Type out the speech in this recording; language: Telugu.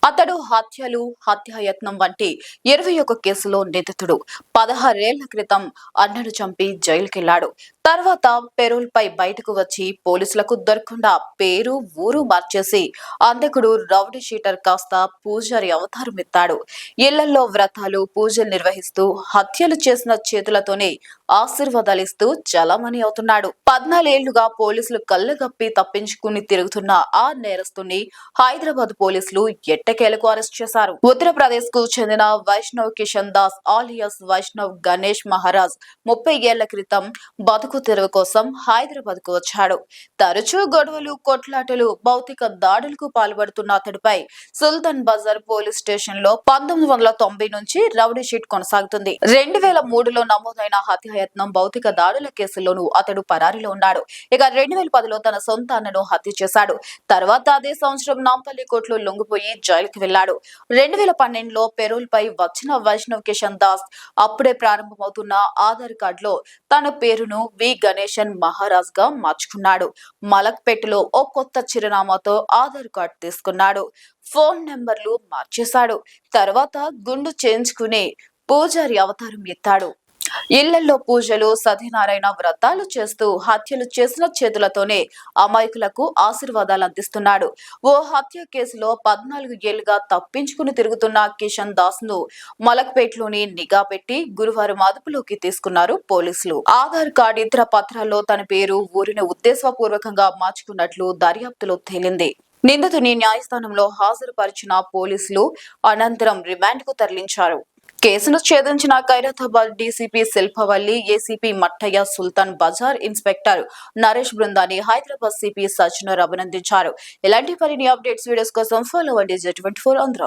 అతడు హత్యలు, హత్యాయత్నం వంటి 21 కేసులో నిందితుడు. 16 ఏళ్ల క్రితం అన్నను చంపి జైలుకెళ్లాడు. తర్వాత పెరోల్ పై బయటకు వచ్చి పోలీసులకు దొరకకుండా పేరు, ఊరు మార్చేసి అంధకుడు, రౌడీ షీటర్ కాస్త పూజారి అవతారం ఎత్తాడు. ఇళ్లలో వ్రతాలు, పూజలు నిర్వహిస్తూ హత్యలు చేసిన చేతులతోనే ఆశీర్వాదాలిస్తూ చలామణి అవుతున్నాడు. 14 ఏళ్లుగా పోలీసులు కళ్ళగప్పి తప్పించుకుని తిరుగుతున్న ఆ నేరస్తుని హైదరాబాద్ పోలీసులు ఎట్టకేలకు అరెస్ట్ చేశారు. ఉత్తరప్రదేశ్ కు చెందిన వైష్ణవ్ కిషన్ దాస్ ఆలియాస్ వైష్ణవ్ గణేష్ మహారాజ్ 30 ఏళ్ల క్రితం బతుకు తెరువు కోసం హైదరాబాద్ కు వచ్చాడు. తరచూ గొడవలు, కొట్లాటలు, భౌతిక దాడులకు పాల్పడుతున్న అతడిపై సుల్తాన్ బజార్ పోలీస్ స్టేషన్ లో 1990 నుంచి రౌడీ షీట్ కొనసాగుతుంది. 2003లో నమోదైన హత్యాయత్నం, భౌతిక దాడుల కేసుల్లోనూ అతడు పరారీలో ఉన్నాడు. ఇక 2010లో తన సొంత అన్నను హత్య చేశాడు. తర్వాత అదే సంవత్సరం నాంపల్లి కోర్టులో లొంగిపోయి జైలుకి వెళ్లాడు. 2012లో పెరోల్ పై వచ్చిన వైష్ణవ్ కిషన్ దాస్ అప్పుడే ప్రారంభమవుతున్న ఆధార్ కార్డులో తన పేరును వి గణేశన్ మహారాజ్ గా మార్చుకున్నాడు. మలక్పేటలో ఓ కొత్త చిరునామాతో ఆధార్ కార్డు తీసుకున్నాడు. ఫోన్ నెంబర్లు మార్చేశాడు. తర్వాత గుండు చేయించుకుని పూజారి అవతారం ఎత్తాడు. ఇళ్లలో పూజలు, సత్యనారాయణ వ్రతాలు చేస్తూ హత్యలు చేసిన చేతులతోనే అమాయకులకు ఆశీర్వాదాలు అందిస్తున్నాడు. ఓ హత్య కేసులో 14 ఏళ్లుగా తప్పించుకుని తిరుగుతున్న కిషన్ దాస్ ను మలక్పేటలోని నిఘా పెట్టి గురువారం అదుపులోకి తీసుకున్నారు పోలీసులు. ఆధార్ కార్డు, ఇతర పత్రాల్లో తన పేరు, ఊరిని ఉద్దేశపూర్వకంగా మార్చుకున్నట్లు దర్యాప్తులో తేలింది. నిందితుని న్యాయస్థానంలో హాజరుపరిచిన పోలీసులు అనంతరం రిమాండ్ కు తరలించారు. కేసును ఛేదించిన ఖైరతాబాద్ డీసీపీ శిల్పవల్లి, ఏసీపీ మట్టయ్య, సుల్తాన్ బజార్ ఇన్స్పెక్టర్ నరేష్ బృందాన్ని హైదరాబాద్ సిపి సజ్జనర్ అభినందించారు. ఇలాంటి మరిన్ని అప్డేట్స్, వీడియోస్ కోసం ఫాలో అవ్వండి Z24 ఆంధ్ర.